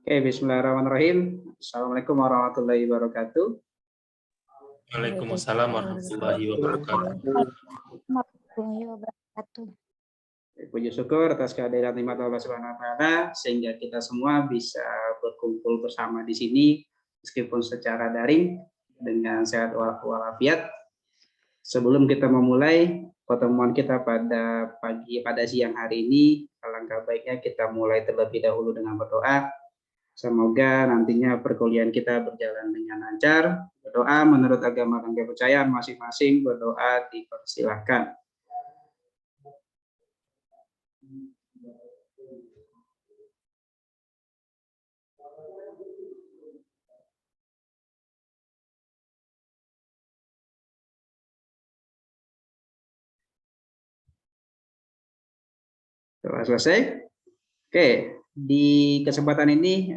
Oke, bismillahirrahmanirrahim. Assalamualaikum warahmatullahi wabarakatuh. Waalaikumsalam warahmatullahi wabarakatuh. Warahmatullahi wabarakatuh. Puji syukur atas kehadiran nikmat Allah Subhanahu wa taala sehingga kita semua bisa berkumpul bersama di sini meskipun secara daring dengan sehat walafiat. Sebelum kita memulai pertemuan kita pada siang hari ini, alangkah baiknya kita mulai terlebih dahulu dengan berdoa. Semoga nantinya perkuliahan kita berjalan dengan lancar. Berdoa menurut agama dan kepercayaan masing-masing, berdoa dipersilahkan. Doa selesai. Oke, di kesempatan ini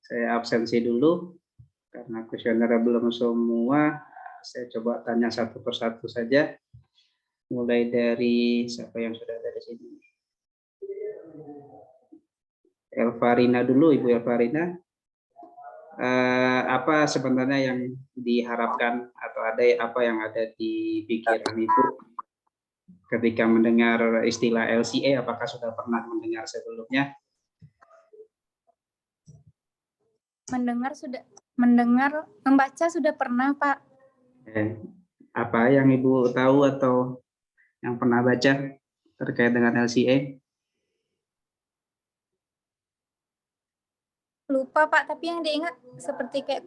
saya absensi dulu karena kuesioner belum semua. Saya coba tanya satu persatu saja. Mulai dari siapa yang sudah ada di sini. Elvarina dulu, Ibu Elvarina. Apa sebenarnya yang diharapkan atau apa yang ada di pikiran Ibu ketika mendengar istilah LCA? Apakah sudah pernah mendengar sebelumnya? Membaca sudah pernah, Pak. Apa yang Ibu tahu atau yang pernah baca terkait dengan LCA? Lupa, Pak, tapi yang diingat seperti kayak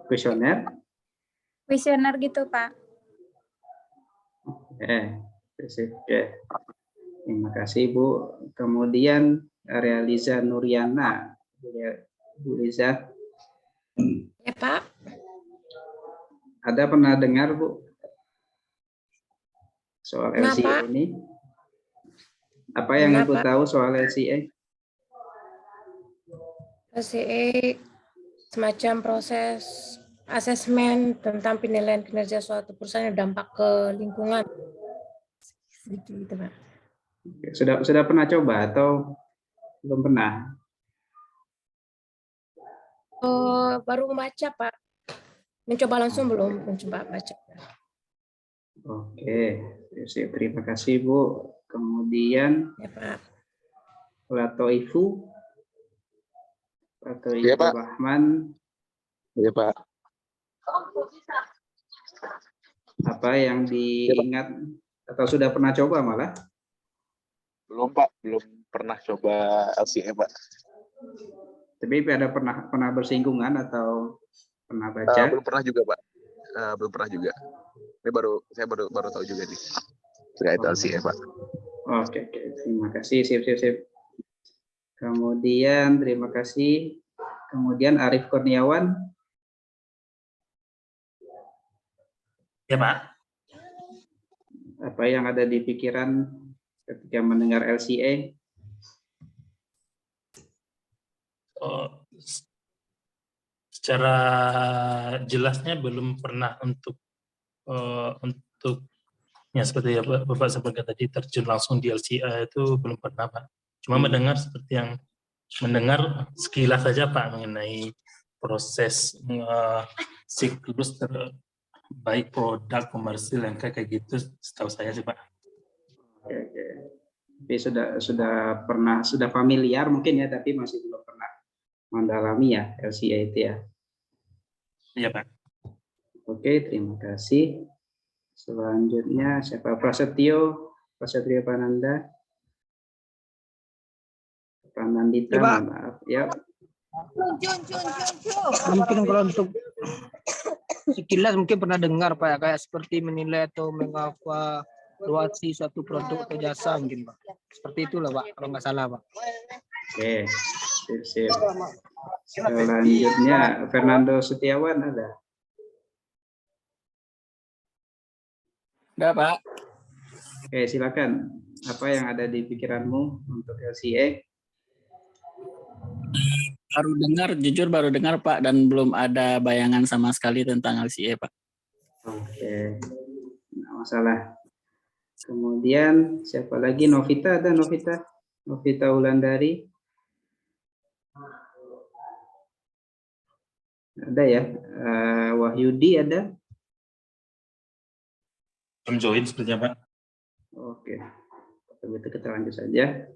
kuesioner gitu, Pak. Oke. Terima kasih, Bu. Kemudian Realiza Nuriana. Bu Liza. Ya, Pak. Ada pernah dengar, Bu, soal LCA ini? Apa yang Ibu tahu soal LCA? LCA semacam proses asesmen tentang penilaian kinerja suatu perusahaan yang dampak ke lingkungan. Gitu, Pak. Sudah pernah coba atau belum pernah? Baru membaca, Pak. Mencoba langsung belum, mencoba baca. Oke, terima kasih, Bu. Kemudian ya, Pak. Latoifu Ya, Pak. Rahman. Ya, Pak. Apa yang diingat atau sudah pernah coba malah? Belum, Pak. Belum pernah coba LCA, Pak. Tapi ada pernah bersinggungan atau pernah baca? Belum pernah juga, Pak. Belum pernah juga. Ini saya baru tahu juga nih terkait LCA, Pak. Oke. Terima kasih. Sip. Kemudian terima kasih. Kemudian Arif Kurniawan. Ya, Pak. Apa yang ada di pikiran ketika mendengar LCA? Secara jelasnya belum pernah untuk seperti ya Bapak sampaikan tadi terjun langsung di LCA itu belum pernah, Pak. Cuma mendengar seperti yang mendengar sekilas saja, Pak, mengenai proses siklus baik produk komersil yang kayak gitu, setahu saya sih, Pak. Oke. Tapi sudah familiar mungkin ya, tapi masih belum pernah mendalami ya LCA itu ya. Iya, Pak. Oke, terima kasih. Selanjutnya siapa? Prasetyo Pananda. Pranandita, maaf ya. Mungkin kalau untuk sekilas mungkin pernah dengar, Pak, kayak seperti menilai atau mengevaluasi suatu produk atau jasa mungkin, Pak. Seperti itulah, Pak, kalau nggak salah, Pak. Oke, sip. Selanjutnya Fernando Setiawan ada? Ada, Pak. Oke, silakan. Apa yang ada di pikiranmu untuk LCA? Jujur baru dengar, Pak, dan belum ada bayangan sama sekali tentang LCA, Pak. Oke, nggak masalah. Kemudian siapa lagi? Novita, ada Novita? Novita Wulandari. Ada ya. Wahyudi ada. Belum join sepertinya Pak. Oke. Begitu kita lanjut saja.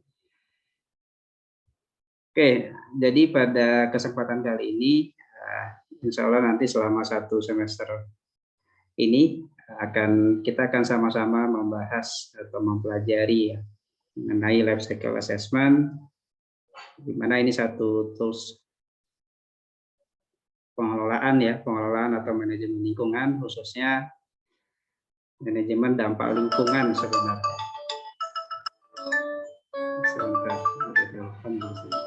Oke, jadi pada kesempatan kali ini, insya Allah nanti selama 1 semester ini kita akan sama-sama membahas atau mempelajari ya, mengenai life cycle assessment, di mana ini satu tools pengelolaan atau manajemen lingkungan, khususnya manajemen dampak lingkungan sebenarnya. Sebentar, ada telepon di sini.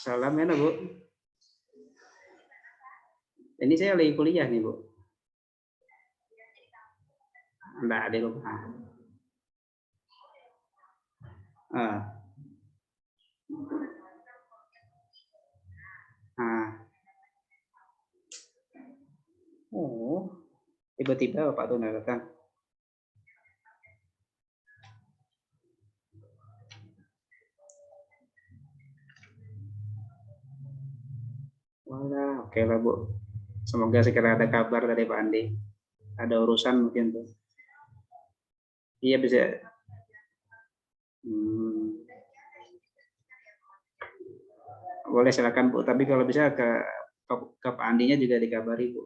Salam ya, Bu. Ini saya lagi kuliah nih, Bu. Enggak, ada lupa. Oh, tiba-tiba Pak Tuna datang. Wala, oke lah Bu. Semoga segera ada kabar dari Pak Andi. Ada urusan mungkin tuh. Iya bisa. Boleh silakan Bu. Tapi kalau bisa ke Pak Andinya juga dikabari Bu.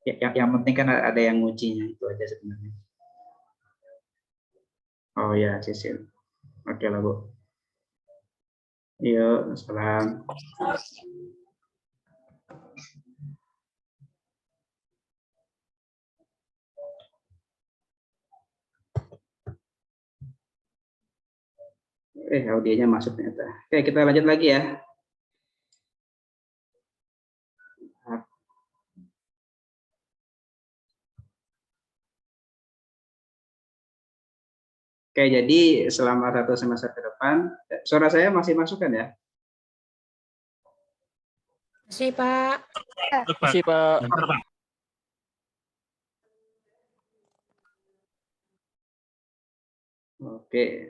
Yang penting kan ada yang ngujinya, itu aja sebenarnya. Oh ya, Sisil. Oke lah Bu. Yuk, salam. Audionya masuk ternyata. Oke, kita lanjut lagi ya. Oke, jadi selama 1 semester ke depan, suara saya masih masuk kan ya? Masih, Pak. Masih Pak. Bentar, Pak. Oke.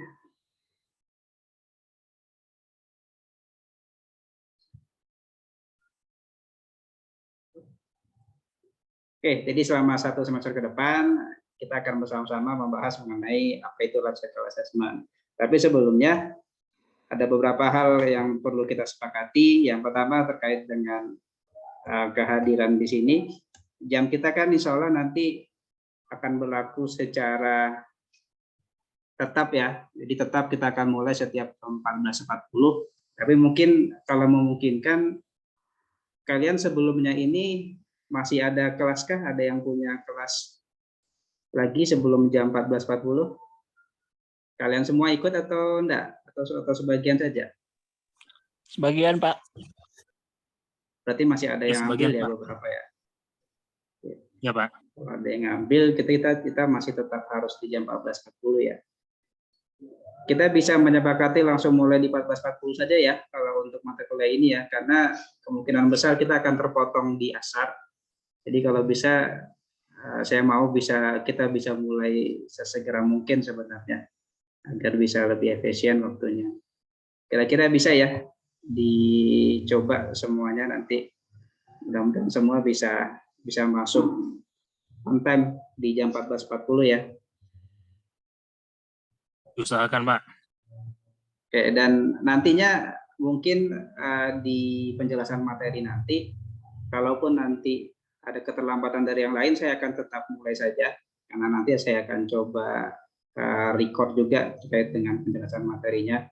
Oke, jadi selama 1 semester ke depan, kita akan bersama-sama membahas mengenai apa itu life cycle assessment. Tapi sebelumnya, ada beberapa hal yang perlu kita sepakati. Yang pertama terkait dengan kehadiran di sini. Jam kita kan insya Allah nanti akan berlaku secara tetap ya. Jadi tetap kita akan mulai setiap 14.40. Tapi mungkin kalau memungkinkan, kalian sebelumnya ini masih ada kelas kah? Ada yang punya kelas lagi sebelum jam 14.40? Kalian semua ikut atau enggak? Atau sebagian saja? Sebagian Pak. Berarti masih ada yang ambil ya, Pak. beberapa ya? Ya Pak. Kalau ada yang ngambil, kita masih tetap harus di jam 14.40 ya. Kita bisa menyepakati langsung mulai di 14.40 saja ya, kalau untuk mata kuliah ini ya, karena kemungkinan besar kita akan terpotong di asar. Jadi kalau bisa, saya mau kita bisa mulai sesegera mungkin sebenarnya, agar bisa lebih efisien waktunya. Kira-kira bisa ya, dicoba semuanya nanti. Mudah-mudahan semua bisa masuk on time di jam 14.40 ya. Usahakan Pak. Oke, dan nantinya mungkin di penjelasan materi nanti, kalaupun nanti ada keterlambatan dari yang lain, saya akan tetap mulai saja, karena nanti saya akan coba record juga terkait dengan penjelasan materinya,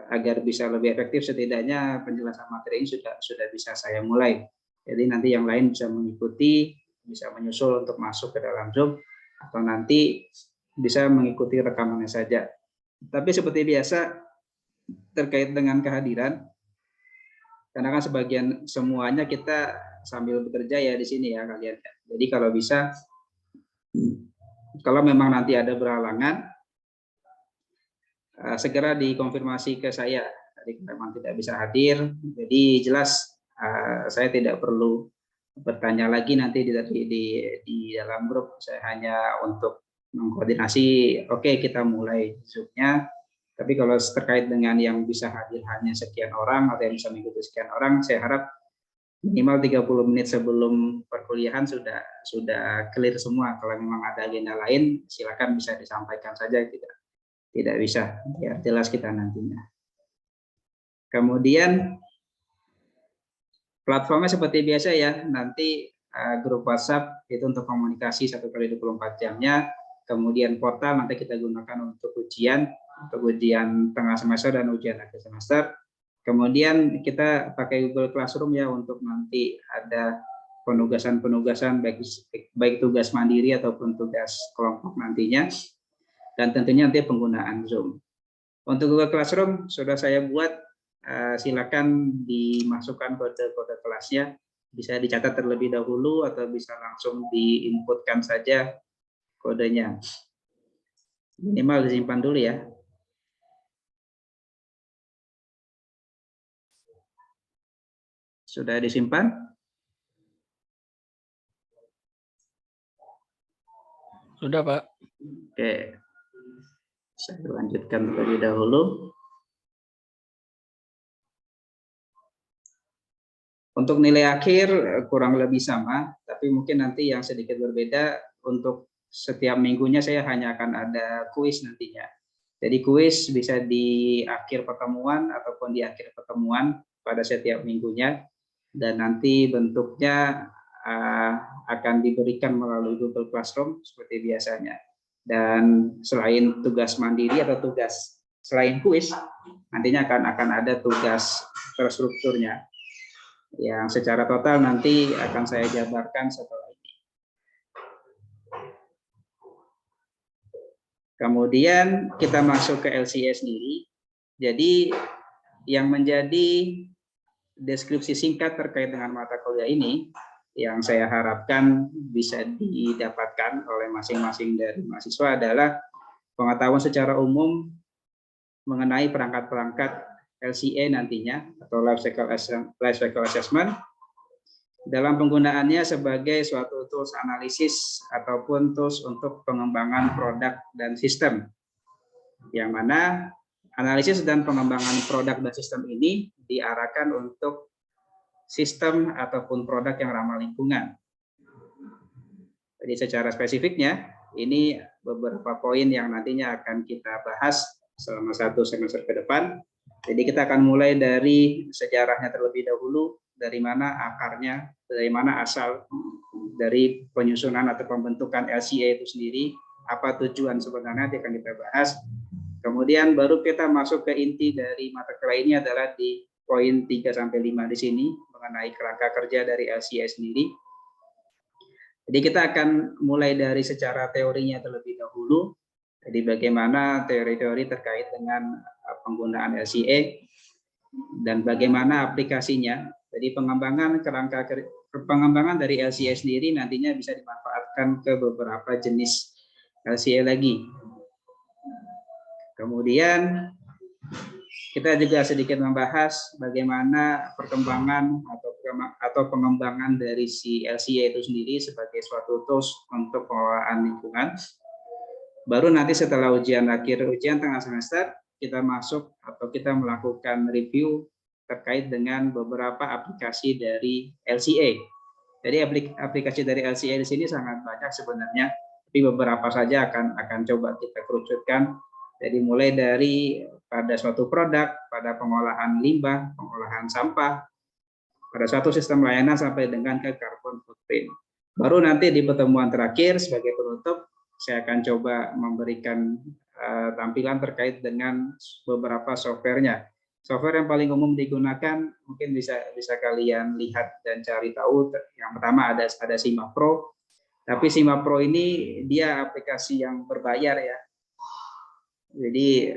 agar bisa lebih efektif. Setidaknya penjelasan materi ini sudah bisa saya mulai. Jadi nanti yang lain bisa mengikuti, bisa menyusul untuk masuk ke dalam Zoom, atau nanti bisa mengikuti rekamannya saja. Tapi seperti biasa terkait dengan kehadiran, karena kan semuanya kita sambil bekerja ya di sini ya kalian. Jadi kalau bisa, kalau memang nanti ada berhalangan, segera dikonfirmasi ke saya. Jadi memang tidak bisa hadir, jadi jelas saya tidak perlu bertanya lagi nanti di dalam grup. Saya hanya untuk mengkoordinasi, oke, kita mulai Zoom-nya. Tapi kalau terkait dengan yang bisa hadir hanya sekian orang atau yang bisa mengikuti sekian orang, saya harap minimal 30 menit sebelum perkuliahan sudah clear semua. Kalau memang ada agenda lain, silakan bisa disampaikan saja, tidak bisa, ya jelas kita nantinya. Kemudian platformnya seperti biasa ya, nanti grup WhatsApp itu untuk komunikasi 1x24 jamnya, kemudian portal nanti kita gunakan untuk ujian tengah semester dan ujian akhir semester. Kemudian kita pakai Google Classroom ya untuk nanti ada penugasan-penugasan baik tugas mandiri ataupun tugas kelompok nantinya. Dan tentunya nanti penggunaan Zoom. Untuk Google Classroom sudah saya buat, silakan dimasukkan kode-kode kelasnya, bisa dicatat terlebih dahulu atau bisa langsung diinputkan saja kodenya. Minimal disimpan dulu ya. Sudah disimpan? Sudah, Pak. Oke. Saya lanjutkan terlebih dahulu. Untuk nilai akhir kurang lebih sama, tapi mungkin nanti yang sedikit berbeda, untuk setiap minggunya saya hanya akan ada kuis nantinya. Jadi kuis bisa di akhir pertemuan ataupun di akhir pertemuan pada setiap minggunya, dan nanti bentuknya akan diberikan melalui Google Classroom seperti biasanya. Dan selain tugas mandiri atau tugas selain kuis, nantinya akan ada tugas terstrukturnya yang secara total nanti akan saya jabarkan setelah ini. Kemudian kita masuk ke LCA sendiri. Jadi yang menjadi deskripsi singkat terkait dengan mata kuliah ini yang saya harapkan bisa didapatkan oleh masing-masing dari mahasiswa adalah pengetahuan secara umum mengenai perangkat-perangkat LCA nantinya atau life cycle assessment dalam penggunaannya sebagai suatu tools analisis ataupun tools untuk pengembangan produk dan sistem, yang mana analisis dan pengembangan produk dan sistem ini diarahkan untuk sistem ataupun produk yang ramah lingkungan. Jadi secara spesifiknya ini beberapa poin yang nantinya akan kita bahas selama 1 semester ke depan. Jadi kita akan mulai dari sejarahnya terlebih dahulu, dari mana akarnya, dari mana asal dari penyusunan atau pembentukan LCA itu sendiri, apa tujuan sebenarnya akan kita bahas. Kemudian baru kita masuk ke inti dari mata kuliah ini adalah di poin 3-5 di sini mengenai kerangka kerja dari LCA sendiri. Jadi kita akan mulai dari secara teorinya terlebih dahulu. Jadi bagaimana teori-teori terkait dengan penggunaan LCA dan bagaimana aplikasinya. Jadi pengembangan dari LCA sendiri nantinya bisa dimanfaatkan ke beberapa jenis LCA lagi. Kemudian kita juga sedikit membahas bagaimana perkembangan atau pengembangan dari si LCA itu sendiri sebagai suatu tools untuk pengelolaan lingkungan. Baru nanti setelah ujian tengah semester, kita masuk atau kita melakukan review terkait dengan beberapa aplikasi dari LCA. Jadi aplikasi dari LCA di sini sangat banyak sebenarnya, tapi beberapa saja akan coba kita kerucutkan. Jadi mulai dari pada suatu produk, pada pengolahan limbah, pengolahan sampah, pada suatu sistem layanan sampai dengan ke carbon footprint. Baru nanti di pertemuan terakhir sebagai penutup, saya akan coba memberikan tampilan terkait dengan beberapa softwarenya. Software yang paling umum digunakan mungkin bisa kalian lihat dan cari tahu. Yang pertama ada Sima Pro, tapi Sima Pro ini dia aplikasi yang berbayar ya. Jadi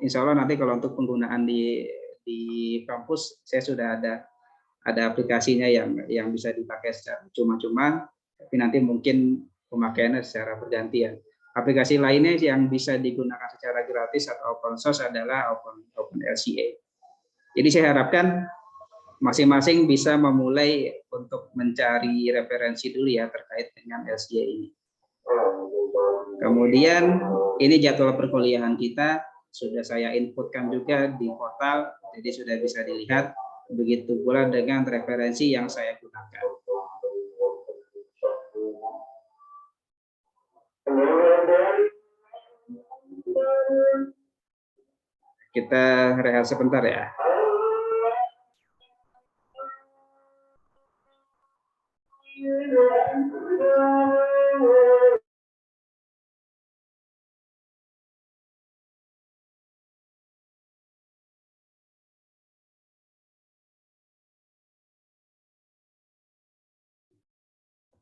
insya Allah nanti kalau untuk penggunaan di kampus saya sudah ada ada aplikasinya yang bisa dipakai secara cuma-cuma, tapi nanti mungkin pemakaiannya secara bergantian. Aplikasi lainnya yang bisa digunakan secara gratis atau open source adalah OpenLCA. Jadi saya harapkan masing-masing bisa memulai untuk mencari referensi dulu ya terkait dengan LCA ini. Kemudian ini jadwal perkuliahan kita sudah saya inputkan juga di portal, jadi sudah bisa dilihat. Begitu pula dengan referensi yang saya gunakan. Kita rehat sebentar ya.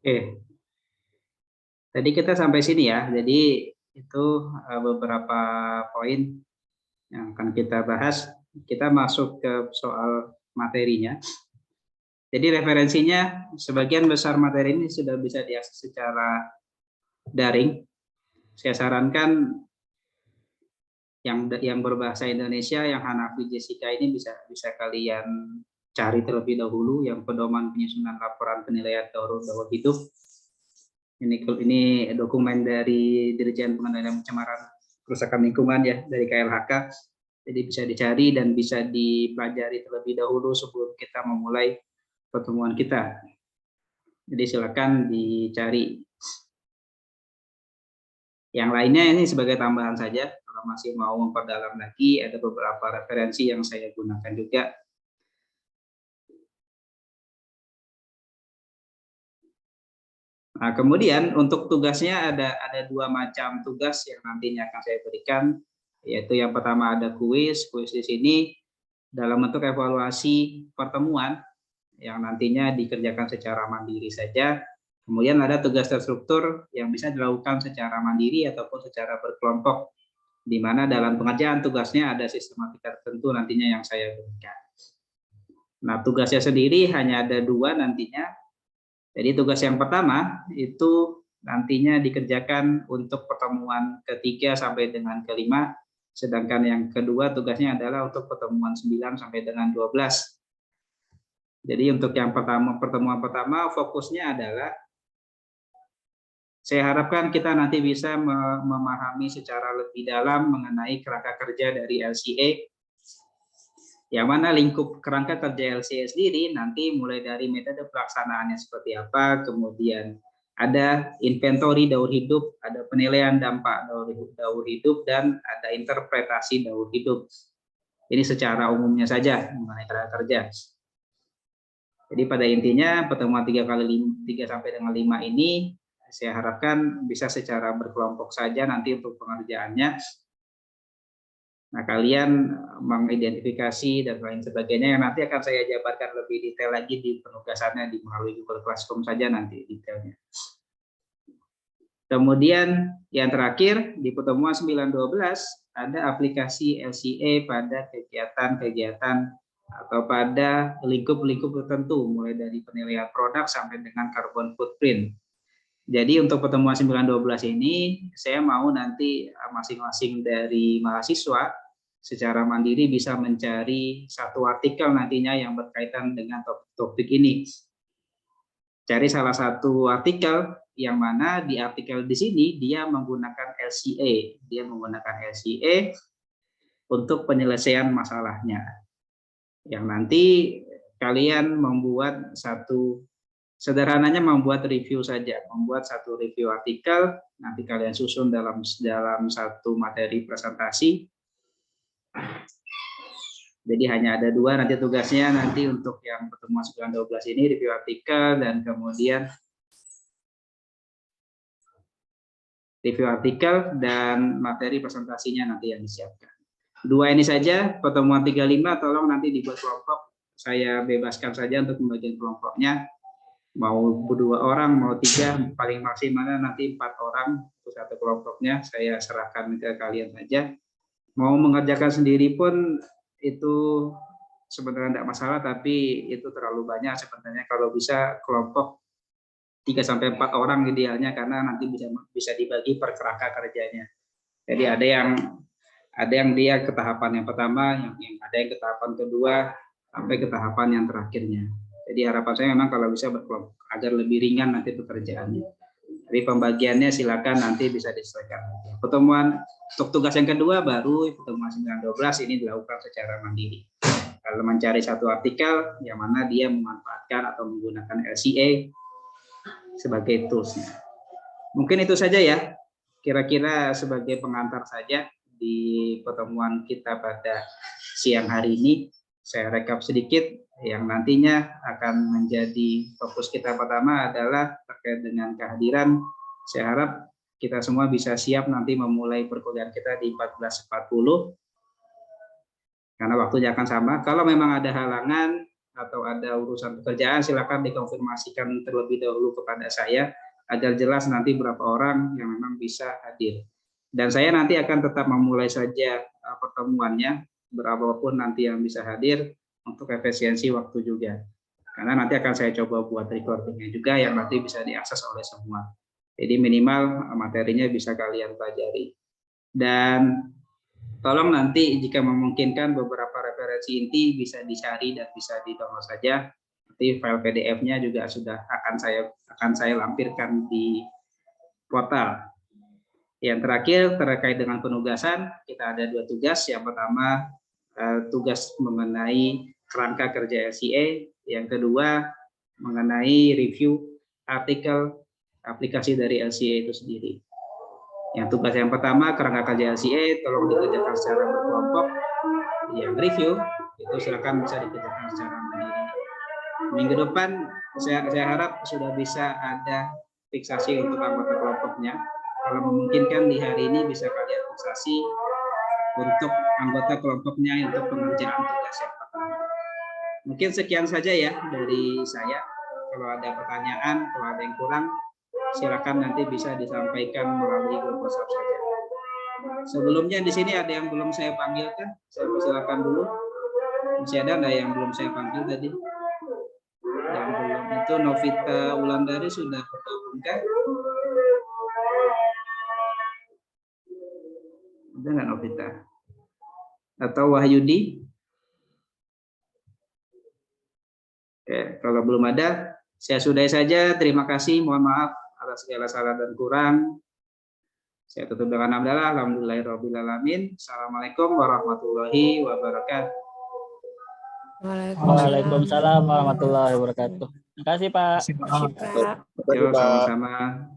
Oke, tadi kita sampai sini ya. Jadi itu beberapa poin yang akan kita bahas. Kita masuk ke soal materinya. Jadi referensinya sebagian besar materi ini sudah bisa diakses secara daring. Saya sarankan yang berbahasa Indonesia, yang Hanafi Jessica ini bisa kalian cari terlebih dahulu, yang pedoman penyusunan laporan penilaian daur hidup. Ini dokumen dari Dirjen Pengendalian Pencemaran Kerusakan Lingkungan ya, dari KLHK. Jadi bisa dicari dan bisa dipelajari terlebih dahulu sebelum kita memulai pertemuan kita. Jadi silakan dicari. Yang lainnya ini sebagai tambahan saja, kalau masih mau memperdalam lagi, ada beberapa referensi yang saya gunakan juga. Nah, kemudian untuk tugasnya ada dua macam tugas yang nantinya akan saya berikan, yaitu yang pertama ada kuis di sini dalam bentuk evaluasi pertemuan yang nantinya dikerjakan secara mandiri saja. Kemudian ada tugas terstruktur yang bisa dilakukan secara mandiri ataupun secara berkelompok, di mana dalam pengerjaan tugasnya ada sistematika tertentu nantinya yang saya berikan. Nah, tugasnya sendiri hanya ada dua nantinya. Jadi tugas yang pertama itu nantinya dikerjakan untuk pertemuan ketiga sampai dengan kelima, sedangkan yang kedua tugasnya adalah untuk pertemuan 9 sampai dengan 12. Jadi untuk yang pertemuan pertama fokusnya adalah saya harapkan kita nanti bisa memahami secara lebih dalam mengenai kerangka kerja dari LCA, yang mana lingkup kerangka kerja LCA sendiri nanti mulai dari metode pelaksanaannya seperti apa, kemudian ada inventory daur hidup, ada penilaian dampak daur hidup, dan ada interpretasi daur hidup. Ini secara umumnya saja mengenai kerangka kerja. Jadi pada intinya pertemuan 3 sampai dengan 5 ini saya harapkan bisa secara berkelompok saja nanti untuk pengerjaannya. Nah, kalian mengidentifikasi dan lain sebagainya yang nanti akan saya jabarkan lebih detail lagi di penugasannya di melalui Google Classroom saja nanti detailnya. Kemudian yang terakhir di pertemuan 9-12 ada aplikasi LCA pada kegiatan-kegiatan atau pada lingkup-lingkup tertentu mulai dari penilaian produk sampai dengan carbon footprint. Jadi untuk pertemuan 9-12 ini saya mau nanti masing-masing dari mahasiswa secara mandiri bisa mencari satu artikel nantinya yang berkaitan dengan topik ini. Cari salah satu artikel yang mana di artikel di sini dia menggunakan LCA. Dia menggunakan LCA untuk penyelesaian masalahnya. Yang nanti kalian membuat sederhananya membuat review saja, membuat satu review artikel, nanti kalian susun dalam satu materi presentasi. Jadi hanya ada dua nanti tugasnya, nanti untuk yang pertemuan 9-12 ini review artikel dan kemudian review artikel dan materi presentasinya nanti yang disiapkan. Dua ini saja, pertemuan 35 tolong nanti dibuat kelompok, saya bebaskan saja untuk membagikan kelompoknya. Mau 2 orang, mau 3, paling maksimalnya nanti 4 orang untuk satu kelompoknya, saya serahkan ke kalian saja. Mau mengerjakan sendiri pun itu sebenarnya tidak masalah, tapi itu terlalu banyak sebenarnya. Kalau bisa kelompok 3-4 orang idealnya, karena nanti bisa dibagi per kerangka kerjanya. Jadi ada yang dia ke tahapan yang pertama, yang ada yang ke tahapan kedua, sampai ke tahapan yang terakhirnya. Jadi harapan saya memang kalau bisa berkelompok agar lebih ringan nanti pekerjaannya. Tapi pembagiannya silakan nanti bisa disesuaikan. Pertemuan untuk tugas yang kedua baru pertemuan 9-12 ini dilakukan secara mandiri. Kalau mencari satu artikel yang mana dia memanfaatkan atau menggunakan LCA sebagai toolsnya. Mungkin itu saja ya, kira-kira sebagai pengantar saja di pertemuan kita pada siang hari ini. Saya rekap sedikit yang nantinya akan menjadi fokus kita pertama adalah terkait dengan kehadiran. Saya harap kita semua bisa siap nanti memulai perkuliahan kita di 14.40 karena waktunya akan sama. Kalau memang ada halangan atau ada urusan pekerjaan, silakan dikonfirmasikan terlebih dahulu kepada saya agar jelas nanti berapa orang yang memang bisa hadir. Dan saya nanti akan tetap memulai saja pertemuannya, berapapun nanti yang bisa hadir untuk efisiensi waktu juga. Karena nanti akan saya coba buat recordingnya juga yang nanti bisa diakses oleh semua. Jadi minimal materinya bisa kalian pelajari. Dan tolong nanti jika memungkinkan beberapa referensi inti bisa dicari dan bisa di-download saja. Nanti file PDF-nya juga akan saya lampirkan di portal. Yang terakhir terkait dengan penugasan, kita ada 2 tugas. Yang pertama tugas mengenai kerangka kerja LCA, yang kedua mengenai review artikel aplikasi dari LCA itu sendiri. Yang tugas yang pertama kerangka kerja LCA tolong dikerjakan secara berkelompok. Yang review itu silakan bisa dikerjakan secara mandiri. Minggu depan saya harap sudah bisa ada fiksasi untuk anggota kelompoknya. Kalau memungkinkan di hari ini bisa kalian fiksasi untuk anggota kelompoknya untuk pengerjaan tugas yang pertama. Mungkin sekian saja ya dari saya. Kalau ada pertanyaan, kalau ada yang kurang, silakan nanti bisa disampaikan melalui grup WhatsApp saja. Sebelumnya di sini ada yang belum saya panggilkan, saya persilakan dulu. Masih ada nggak yang belum saya panggil tadi? Yang belum itu Novita Wulandari sudah bergabung kan? Ada nggak Novita? Atau Wahyudi? Oke, kalau belum ada, saya sudahi saja. Terima kasih, mohon maaf atas segala salah dan kurang. Saya tutup dengan hamdalah. Alhamdulillahirrabbilalamin. Assalamualaikum warahmatullahi wabarakatuh. Waalaikumsalam warahmatullahi wabarakatuh. Terima kasih Pak. Terima kasih, Pak. Yo, sama-sama.